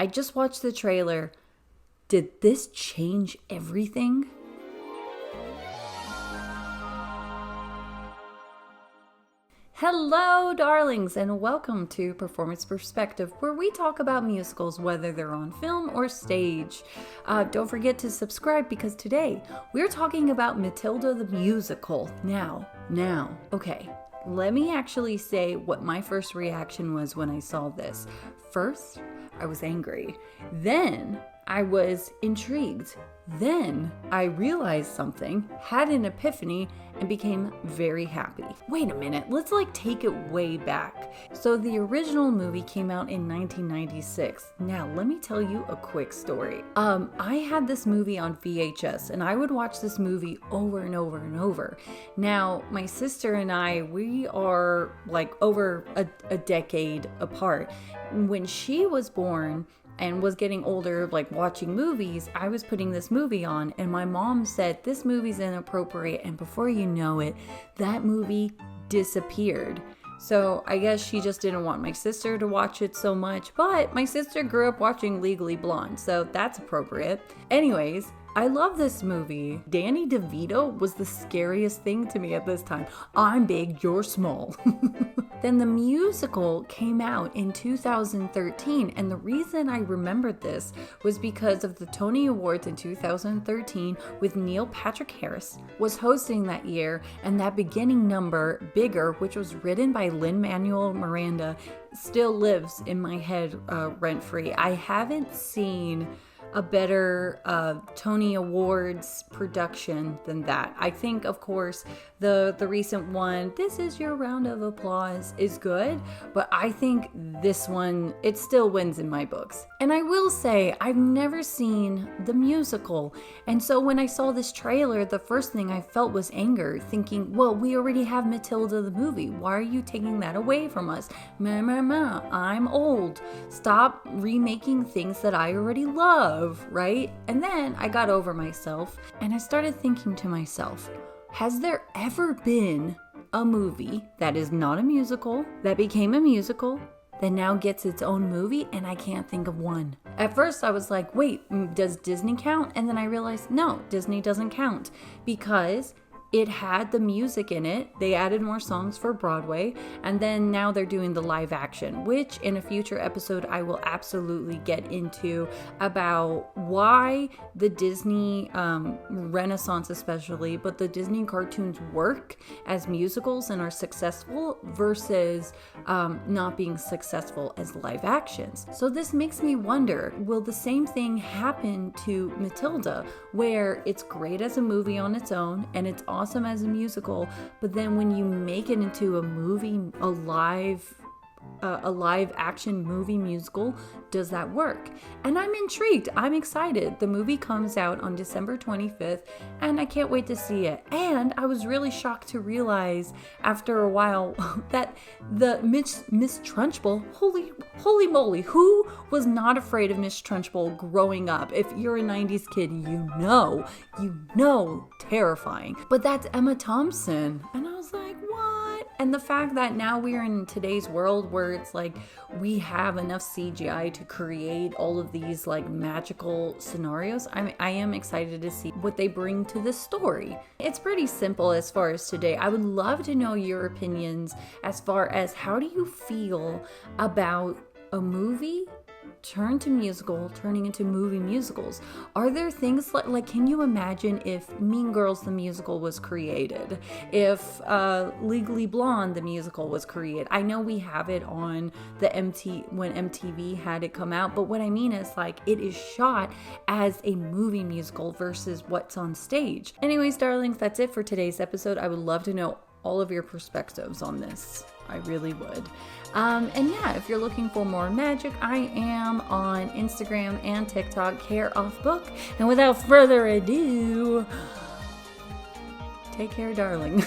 I just watched the trailer. Did this change everything? Hello, darlings, and welcome to Performance Perspective, where we talk about musicals, whether they're on film or stage. Don't forget to subscribe because today we're talking about Matilda the musical. Now, okay, let me actually say what my first reaction was when I saw this. First, I was angry. Then, I was intrigued. Then I realized something, had an epiphany, and became very happy. Wait a minute, let's take it way back. So the original movie came out in 1996. Now, let me tell you a quick story. I had this movie on VHS, and I would watch this movie over and over and over. Now, my sister and I, we are over a decade apart. When she was born, and was getting older, watching movies, I was putting this movie on, and my mom said, this movie's inappropriate, and before you know it, that movie disappeared. So I guess she just didn't want my sister to watch it so much, but my sister grew up watching Legally Blonde, so that's appropriate. Anyways, I love this movie. Danny DeVito was the scariest thing to me at this time. I'm big, you're small. Then the musical came out in 2013, and the reason I remembered this was because of the Tony Awards in 2013 with Neil Patrick Harris was hosting that year, and that beginning number, Bigger, which was written by Lin-Manuel Miranda, still lives in my head rent-free. I haven't seen a better Tony Awards production than that. I think, of course, the recent one, This Is Your Round of Applause, is good, but I think this one, it still wins in my books. And I will say, I've never seen the musical, and so when I saw this trailer, the first thing I felt was anger, thinking, well, we already have Matilda the movie. Why are you taking that away from us? I'm old. Stop remaking things that I already love. Right? And then I got over myself and I started thinking to myself, has there ever been a movie that is not a musical, that became a musical, that now gets its own movie? And I can't think of one. At first I was like, wait, does Disney count? And then I realized, no, Disney doesn't count because it had the music in it. They added more songs for Broadway, and then now they're doing the live action, which in a future episode I will absolutely get into about why the Disney Renaissance especially, but the Disney cartoons work as musicals and are successful versus not being successful as live actions. So this makes me wonder, will the same thing happen to Matilda, where it's great as a movie on its own and it's awesome as a musical, but then when you make it into a movie, a live action movie musical, does that work? And I'm intrigued. I'm excited. The movie comes out on December 25th, and I can't wait to see it. And I was really shocked to realize after a while that the Miss Trunchbull, holy moly, who was not afraid of Miss Trunchbull growing up? If you're a 90s kid, you know, terrifying. But that's Emma Thompson. And I was like, what? And the fact that now we're in today's world where it's we have enough CGI to create all of these magical scenarios, I am excited to see what they bring to the story. It's pretty simple as far as today. I would love to know your opinions as far as how do you feel about a movie turning into movie musicals? Are there things like can you imagine if Mean Girls the musical was created? If Legally Blonde the musical was created? I know we have it on the when MTV had it come out, but what I mean is it is shot as a movie musical versus what's on stage. Anyways, darlings, that's it for today's episode. I would love to know all of your perspectives on this. I really would. And yeah, if you're looking for more magic, I am on Instagram and TikTok, Hair Off Book. And without further ado, take care, darling.